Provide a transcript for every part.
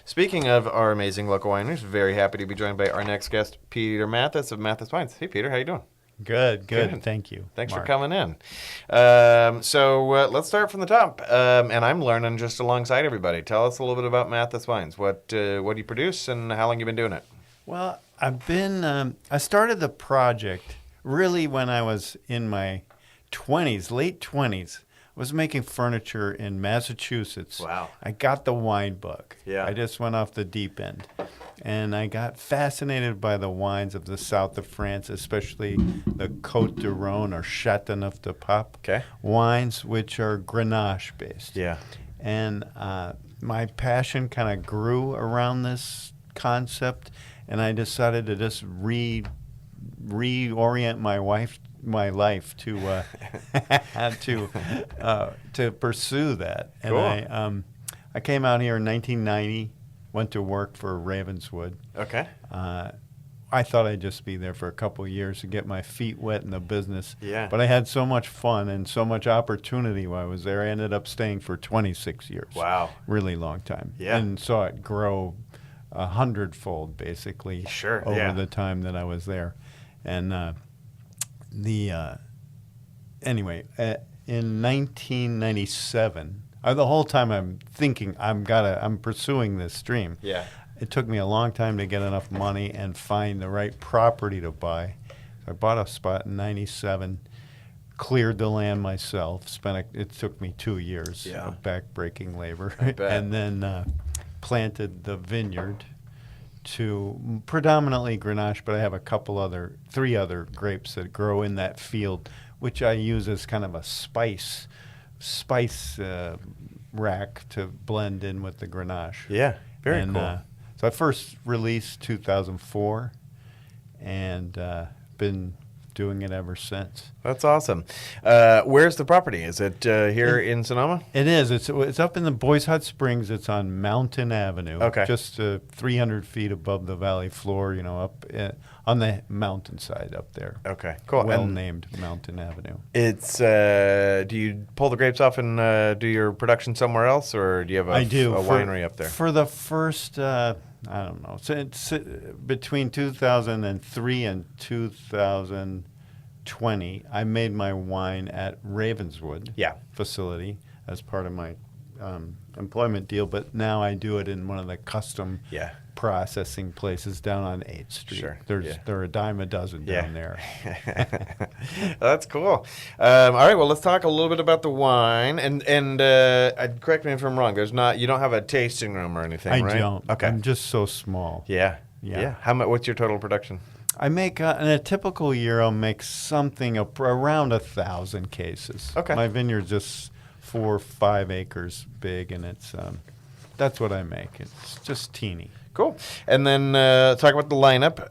Speaking of our amazing local wineries, very happy to be joined by our next guest, Peter Mathis of Mathis Wines. Hey, Peter, how you doing? Good. Good. Thank you. Thanks for Mark. coming in. Let's start from the top. And I'm learning just alongside everybody. Tell us a little bit about Mathis Wines. What do you produce and how long you been doing it? Well, I started the project really when I was in my 20s, late 20s. I was making furniture in Massachusetts. Wow. I got the wine bug. Yeah. I just went off the deep end. And I got fascinated by the wines of the south of France, especially the Côte du Rhône or Châteauneuf-du-Pape Okay. wines, which are Grenache based. Yeah. And my passion kind of grew around this concept, and I decided to just reorient my life to to pursue that. And Cool. I came out here in 1990, went to work for Ravenswood. Okay. I thought I'd just be there for a couple of years to get my feet wet in the business. Yeah. But I had so much fun and so much opportunity while I was there. I ended up staying for 26 years. Wow. Really long time. Yeah. And saw it grow 100-fold, basically, Sure, over yeah. the time that I was there. And in 1997, the whole time I'm thinking I'm pursuing this dream. Yeah. It took me a long time to get enough money and find the right property to buy. So I bought a spot in 97, cleared the land myself. It took me 2 years Yeah. of back-breaking labor. I bet. And then planted the vineyard to predominantly Grenache, but I have three other grapes that grow in that field, which I use as kind of a spice rack to blend in with the Grenache. Yeah. Very And, cool. So I first released 2004, and been doing it ever since. That's awesome. Where's the property? Is it here in Sonoma? It is. It's up in the Boys Hot Springs. It's on Mountain Avenue. Okay. Just 300 feet above the valley floor. Up on the mountainside up there. Okay. Cool. Well And named Mountain Avenue. it's do you pull the grapes off and do your production somewhere else, or do you have a winery up there? For the first, I don't know. So it's between 2003 and 2020, I made my wine at Ravenswood Yeah. facility as part of my employment deal, but now I do it in one of the custom Yeah. processing places down on 8th Street. Sure, There are a dime a dozen Yeah. down there. That's cool. All right, well, let's talk a little bit about the wine. And correct me if I'm wrong. You don't have a tasting room or anything, I right? don't. Okay. I'm just so small. Yeah. Yeah. How much? What's your total production? I make, in a typical year, I'll make something around 1,000 cases. Okay. My vineyard's just 4 or 5 acres big, and that's what I make. It's just teeny. Cool. And then talk about the lineup.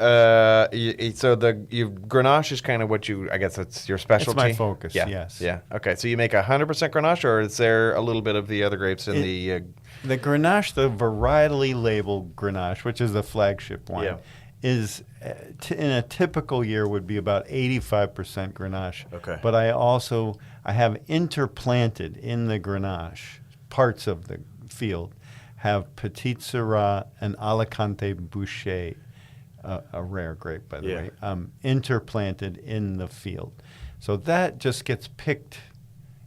Grenache is kind of I guess that's your specialty. It's my focus, Yeah. yes. Yeah. Okay. So you make 100% Grenache, or is there a little bit of the other grapes in the? The Grenache, the varietally labeled Grenache, which is the flagship wine, Yeah. is in a typical year would be about 85% Grenache. Okay. But I have interplanted in the Grenache parts of the field have Petit Syrah and Alicante Boucher, a rare grape by the Yeah. way, interplanted in the field. So that just gets picked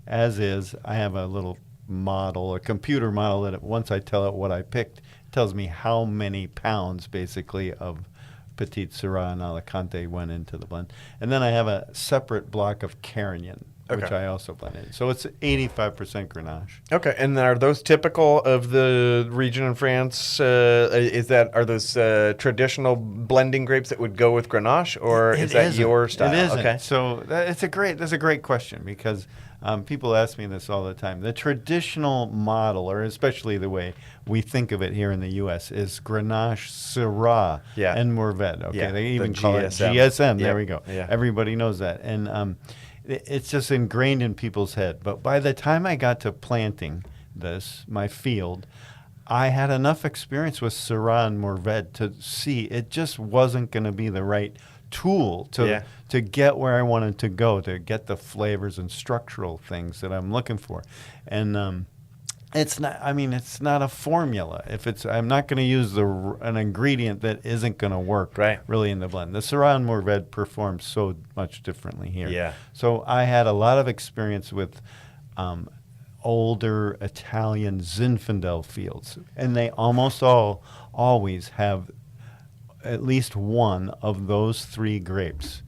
as is. I have a little model, a computer model that once I tell it what I picked, it tells me how many pounds basically of Petit Syrah and Alicante went into the blend. And then I have a separate block of Carignan, which Okay. I also blend in. So it's 85% Grenache. Okay. And then are those typical of the region in France? Are those traditional blending grapes that would go with Grenache, or is that isn't. your style? It isn't. Okay. So that's a great question, because people ask me this all the time. The traditional model, or especially the way we think of it here in the U.S., is Grenache, Syrah, Yeah. and Mourvèdre. Okay, Yeah, they the even call GSM. it GSM. There Yep. we go. Yeah. Everybody knows that, and it's just ingrained in people's head. But by the time I got to planting my field, I had enough experience with Syrah and Mourvèdre to see it just wasn't going to be the right tool to get where I wanted to go, to get the flavors and structural things that I'm looking for. And It's not. I mean, it's not a formula. I'm not going to use an ingredient that isn't going to work really in the blend. The Syrah and Mourvèdre performs so much differently here. Yeah. So I had a lot of experience with older Italian Zinfandel fields, and they almost always have at least one of those three grapes,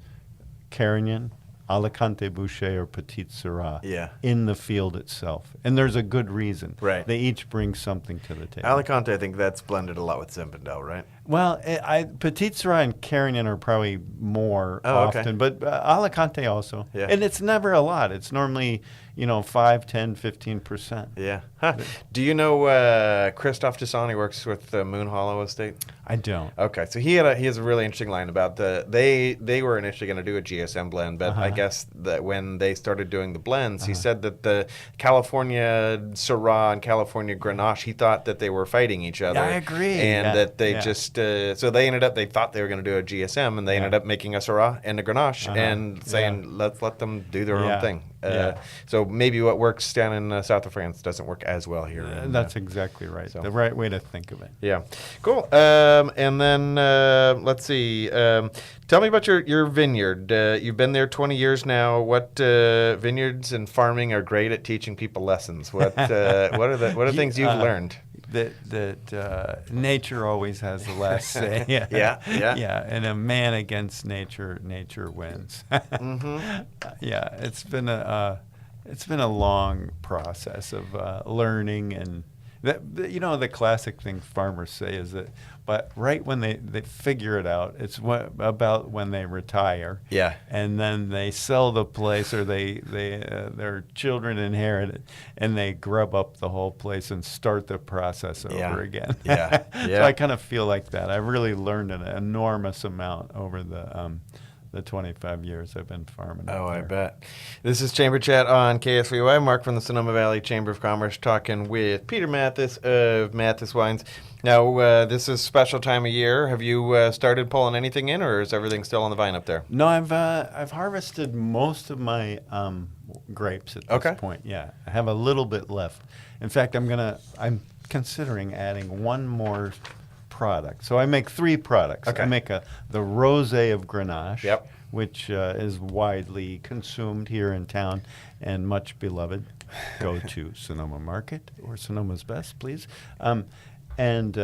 Carignan, Alicante Bouschet, or Petit Syrah, in the field itself. And there's a good reason. Right. They each bring something to the table. Alicante, I think that's blended a lot with Zinfandel, right? Well, Petit Syrah and Carignan are probably more often, but Alicante also. Yeah. And it's never a lot. It's normally, 5, 10, 15%. Yeah. Huh. Do you know Christophe Tissani works with Moon Hollow Estate? I don't. Okay, so he has a really interesting line about they were initially going to do a GSM blend, but I guess that when they started doing the blends, he said that the California Syrah and California Grenache, he thought that they were fighting each other. I agree. And that they just so they thought they were going to do a GSM, and they ended up making a Syrah and a Grenache and saying let's let them do their own thing. So maybe what works down in south of France doesn't work as well here. That's exactly right. The right way to think of it. Yeah, cool. And then let's see. Tell me about your vineyard. You've been there 20 years now. What vineyards and farming are great at teaching people lessons? What are things you've learned? That nature always has the last say. Yeah. And a man against nature wins. Yeah, it's been a long process of learning, and the classic thing farmers say is that, but right when they figure it out, it's about when they retire. Yeah. And then they sell the place, or their children inherit it, and they grub up the whole place and start the process over again. Yeah. So I kind of feel like that. I've really learned an enormous amount over the 25 years I've been farming. Oh, I bet. This is Chamber Chat on KSVY. Mark from the Sonoma Valley Chamber of Commerce talking with Peter Mathis of Mathis Wines. Now, this is a special time of year. Have you started pulling anything in, or is everything still on the vine up there? No, I've harvested most of my grapes at this point. Yeah, I have a little bit left. In fact, I'm considering adding one more product. So I make 3 products. I make the Rosé of Grenache, which is widely consumed here in town and much beloved. Go to Sonoma Market or Sonoma's Best, please. And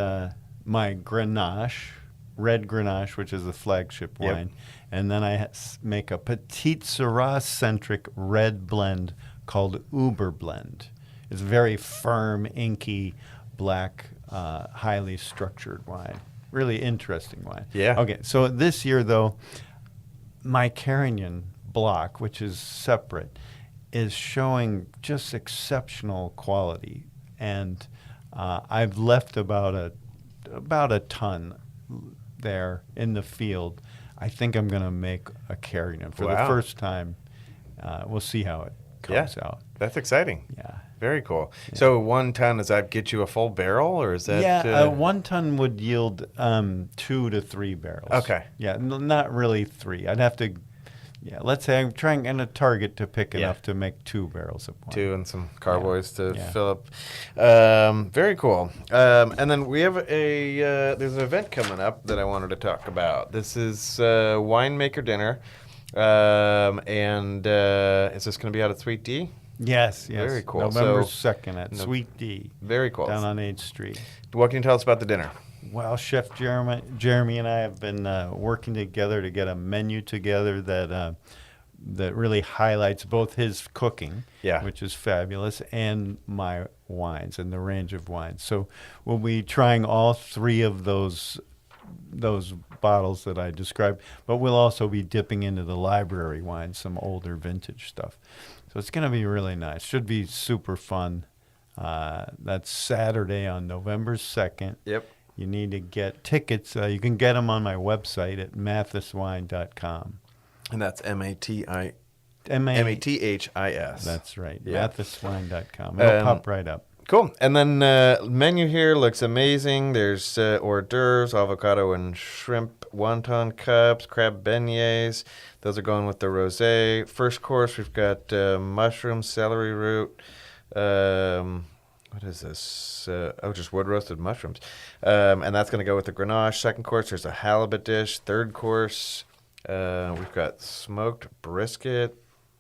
my Grenache, red Grenache, which is the flagship wine. And then I make a Petit Syrah-centric red blend called Uberblend. It's very firm, inky, black, highly structured wine. Really interesting wine. Yeah. Okay, so this year, though, my Carignan block, which is separate, is showing just exceptional quality. And I've left about a ton there in the field. I think I'm going to make a Carignan for the first time. We'll see how it comes out. That's exciting. Yeah. Very cool. Yeah. So 1 ton, does that get you a full barrel, or is that? Yeah, 1 ton would yield 2 to 3 barrels. Okay. Yeah, not really 3. I'd have to. Yeah, let's say I'm trying in a target to pick enough to make 2 barrels of wine. 2 and some carboys to fill up. Very cool. And then we have there's an event coming up that I wanted to talk about. This is Winemaker Dinner, and is this going to be out at Sweet D? Yes. Very cool. November 2nd at Sweet D. Very cool. Down on 8th Street. What can you tell us about the dinner? Well, Chef Jeremy and I have been working together to get a menu together that really highlights both his cooking, which is fabulous, and my wines and the range of wines. So we'll be trying all 3 of those bottles that I described, but we'll also be dipping into the library wines, some older vintage stuff. So it's going to be really nice. Should be super fun. That's Saturday on November 2nd. Yep. You need to get tickets. You can get them on my website at mathiswine.com. And that's MATHIS. That's right. Yeah. Mathiswine.com. It'll pop right up. Cool. And then menu here looks amazing. There's hors d'oeuvres, avocado and shrimp wonton cups, crab beignets. Those are going with the rosé. First course, we've got mushroom, celery root. What is this? Just wood roasted mushrooms. And that's going to go with the Grenache. Second course, there's a halibut dish. Third course, we've got smoked brisket.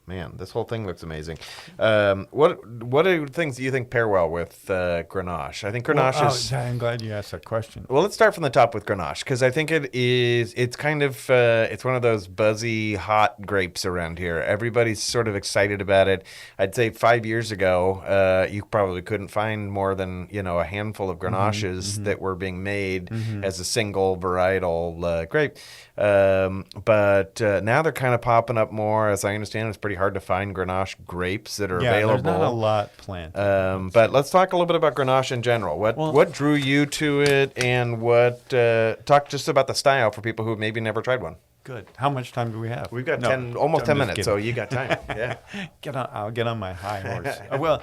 Man, this whole thing looks amazing. What are things that you think pair well with Grenache? I think Grenache is... I'm glad you asked that question. Well, let's start from the top with Grenache, because I think it's kind of, it's one of those buzzy, hot grapes around here. Everybody's sort of excited about it. I'd say 5 years ago, you probably couldn't find more than, a handful of Grenaches that were being made as a single varietal grape. But now they're kind of popping up more. As I understand, it's pretty hard to find Grenache grapes that are available. There's not a lot planted. But let's talk a little bit about Grenache in general. What drew you to it, and talk just about the style for people who maybe never tried one. Good. How much time do we have? We've got almost 10 minutes, so you got time. Yeah. I'll get on my high horse. Well,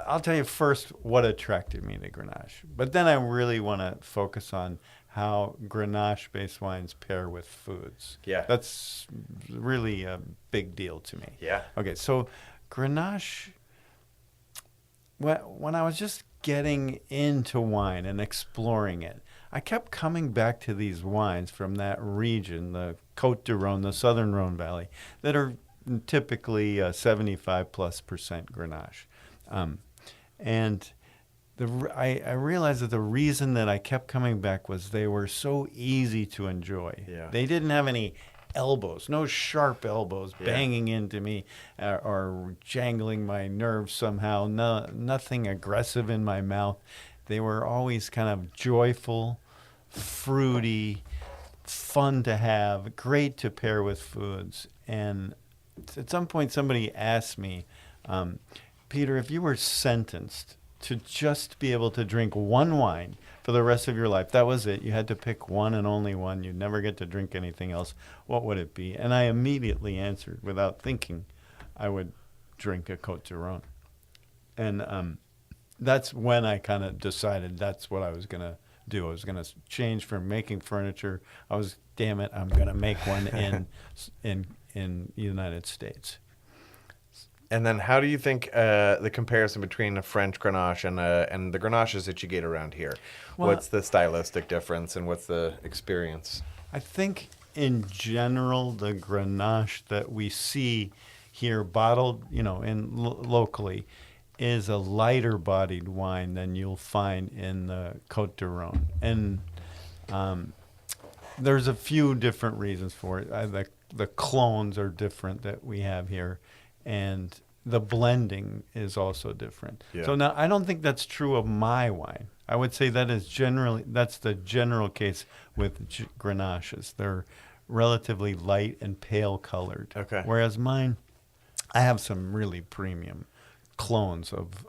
I'll tell you first what attracted me to Grenache, but then I really want to focus on how Grenache-based wines pair with foods. Yeah. That's really a big deal to me. Yeah. Okay, so Grenache, when I was just getting into wine and exploring it, I kept coming back to these wines from that region, the Côte du Rhône, the southern Rhône Valley, that are typically 75+% Grenache. And I realized that the reason that I kept coming back was they were so easy to enjoy. Yeah. They didn't have any elbows, no sharp elbows banging into me or jangling my nerves somehow, nothing aggressive in my mouth. They were always kind of joyful, fruity, fun to have, great to pair with foods. And at some point somebody asked me, Peter, if you were sentenced to just be able to drink one wine for the rest of your life, that was it, you had to pick one and only one, you'd never get to drink anything else, what would it be? And I immediately answered, without thinking, I would drink a Côte du Rhône. And that's when I kind of decided that's what I was going to do. I was going to change from making furniture. I'm going to make one in the United States. And then how do you think the comparison between a French Grenache and the Grenaches that you get around here? Well, what's the stylistic difference and what's the experience? I think in general, the Grenache that we see here bottled, locally, is a lighter bodied wine than you'll find in the Côte du Rhône. And there's a few different reasons for it. The clones are different that we have here, and the blending is also different. Yeah. So now I don't think that's true of my wine. I would say that's the general case with Grenaches. They're relatively light and pale colored. Okay. Whereas mine, I have some really premium clones of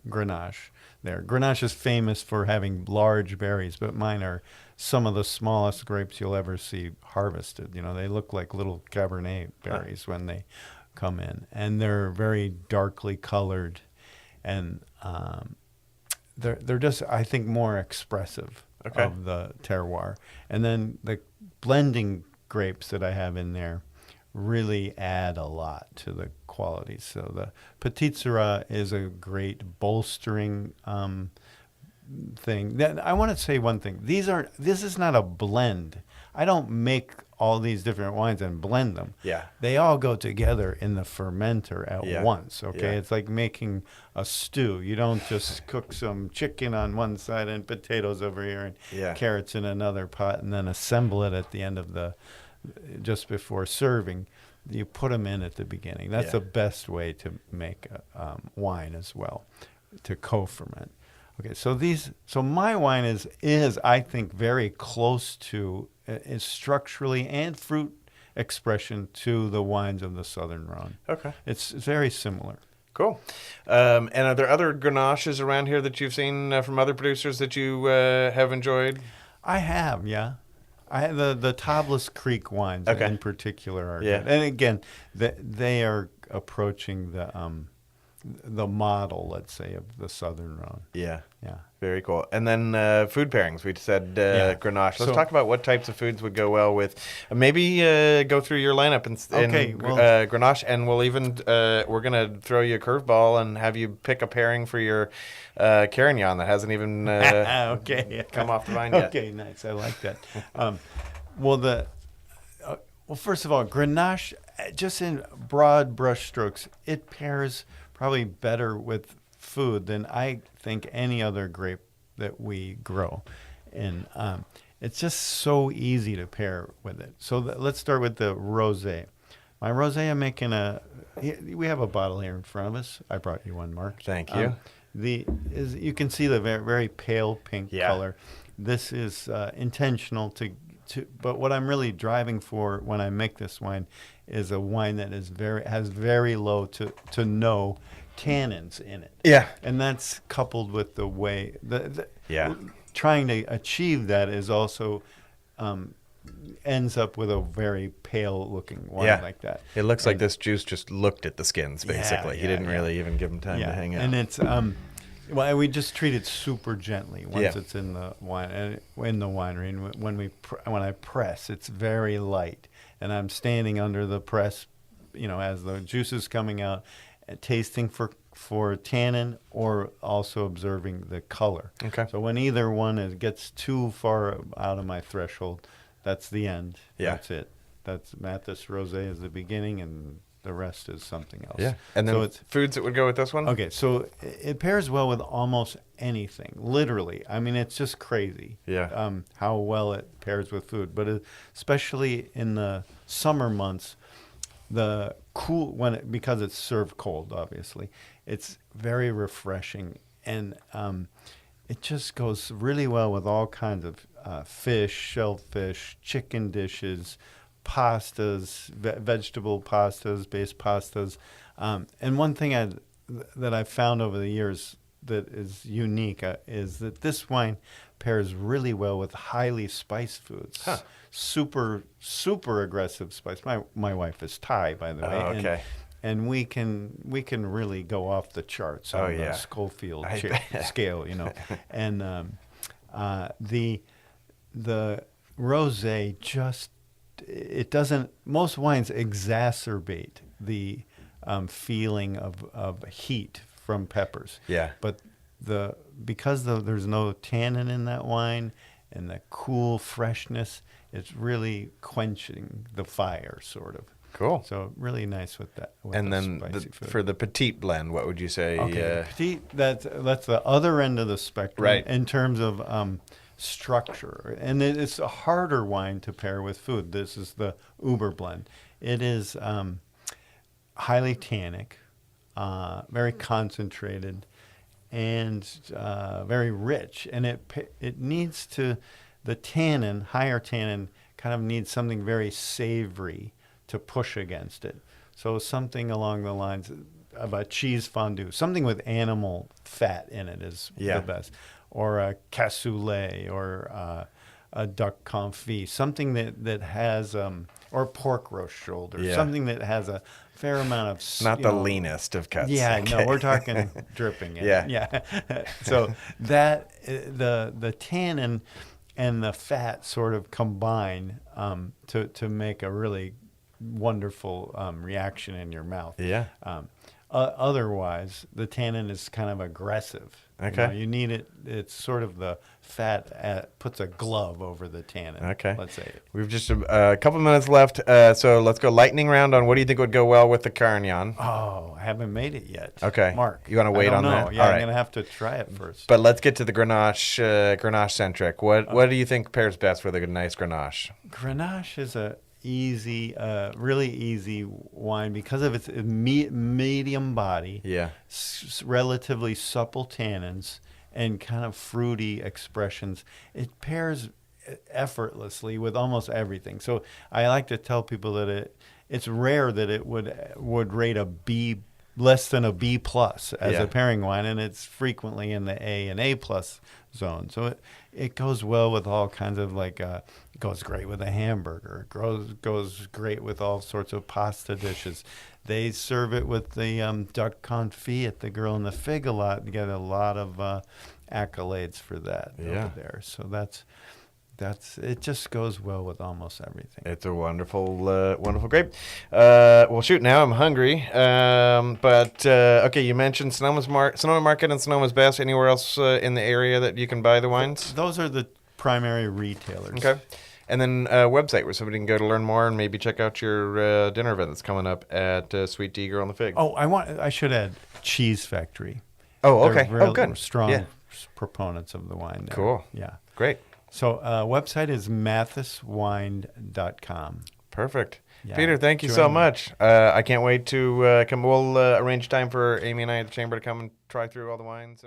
Grenache there. Grenache is famous for having large berries, but mine are some of the smallest grapes you'll ever see harvested. They look like little Cabernet berries when they come in, and they're very darkly colored, and they're just, I think, more expressive of the terroir. And then the blending grapes that I have in there really add a lot to the quality. So the Petit Syrah is a great bolstering thing. I want to say one thing. This is not a blend. I don't make all these different wines and blend them. Yeah. They all go together in the fermenter at once, okay? Yeah. It's like making a stew. You don't just cook some chicken on one side and potatoes over here and carrots in another pot and then assemble it at the end of just before serving. You put them in at the beginning. That's the best way to make wine as well, to co-ferment. Okay, so my wine is I think very close to, is structurally and fruit expression to the wines of the Southern Rhone. Okay. It's very similar. Cool. And are there other Grenaches around here that you've seen from other producers that you have enjoyed? I have, yeah. I have the Tablas Creek wines in particular are good. And again, they are approaching the model, let's say, of the Southern Rhone. Yeah. Yeah. Very cool. And then food pairings. We said Yeah. Grenache. Let's So- talk about what types of foods would go well with. Maybe go through your lineup Okay, in well- Grenache, and we'll even we're gonna throw you a curveball and have you pick a pairing for your Carignan that hasn't even Okay. come off the vine yet. Okay, nice. I like that. Well, first of all, Grenache, just in broad brushstrokes, it pairs probably better with food than I think any other grape that we grow. And it's just so easy to pair with it. So let's start with the rosé. My rosé, I'm making we have a bottle here in front of us. I brought you one, Mark. Thank you. You can see the very, very pale pink Yeah. color. This is intentional but what I'm really driving for when I make this wine is a wine that has very low to no tannins in it. Yeah. And that's coupled with the way Yeah. trying to achieve that is also ends up with a very pale looking wine like that. It looks like this juice just looked at the skins, basically. He didn't really even give them time to hang out. And it's well, we just treat it super gently once Yeah. it's in the wine and in the winery. And when I press, it's very light, and I'm standing under the press, as the juice is coming out, tasting for tannin or also observing the color. Okay. So when either one gets too far out of my threshold, that's the end. Yeah. That's it. That's Mathis Rosé is the beginning, and the rest is something else. Yeah. And then so it's foods that would go with this one? okay. So it pairs well with almost anything. Literally, I mean, it's just crazy. Yeah. How well it pairs with food, but especially in the summer months, the cool because it's served cold, obviously, it's very refreshing, and it just goes really well with all kinds of fish, shellfish, chicken dishes, pastas, vegetable pastas, based pastas. And one thing that I've found over the years that is unique is that this wine pairs really well with highly spiced foods. Huh. Super, super aggressive spice. My wife is Thai, by the way. Oh, okay. And we can really go off the charts on the Schofield scale, And the rosé just it doesn't. Most wines exacerbate the feeling of heat from peppers. Yeah. But because there's no tannin in that wine and the cool freshness, it's really quenching the fire, sort of. Cool. So really nice with that. With And the then spicy food. for the petite blend, what would you say? Okay, petite, that's the other end of the spectrum, Right. in terms of structure. And it's a harder wine to pair with food. This is the Uberblend. It is highly tannic, very concentrated, and very rich. And it needs the tannin, higher tannin, kind of needs something very savory to push against it. So something along the lines of a cheese fondue, something with animal fat in it is the best. Or a cassoulet, or a duck confit, something that has, or pork roast shoulder, something that has a fair amount of... Not the leanest of cuts. Yeah, Okay. no, we're talking dripping. Yeah. So that, the tannin and the fat sort of combine to make a really wonderful reaction in your mouth. Yeah. Otherwise, the tannin is kind of aggressive. Okay. You need it. It's sort of the fat puts a glove over the tannin. Okay. Let's say. We've just a couple minutes left, so let's go lightning round on what do you think would go well with the Carignan. Oh, I haven't made it yet. Okay. Mark. You wanna wait on that? Yeah, All I'm right. going to have to try it first. But let's get to the Grenache centric. What do you think pairs best with a nice Grenache? Grenache is a really easy wine because of its medium body, Yeah. relatively supple tannins, and kind of fruity expressions. It pairs effortlessly with almost everything. So I like to tell people that it's rare that it would rate a B less than a B plus as Yeah. a pairing wine, and it's frequently in the A and A plus zone. So it goes well with all kinds of it goes great with a hamburger. It goes great with all sorts of pasta dishes. They serve it with the duck confit at the Girl in the Fig a lot. You get a lot of accolades for that over there. So that's it. Just goes well with almost everything. It's a wonderful grape. Well, shoot, now I'm hungry. Okay, you mentioned Sonoma Market and Sonoma's Best. Anywhere else in the area that you can buy the wines? Those are the primary retailers. Okay. And then a website where somebody can go to learn more and maybe check out your dinner event that's coming up at Sweet Tea Girl on the Fig. Oh, I should add Cheese Factory. Oh, okay. They're Good. Strong proponents of the wine there. Cool. Yeah. Great. So website is mathiswine.com. Perfect. Yeah. Peter, thank you so Join me. much. I can't wait to come. We'll arrange time for Amy and I at the chamber to come and try through all the wines.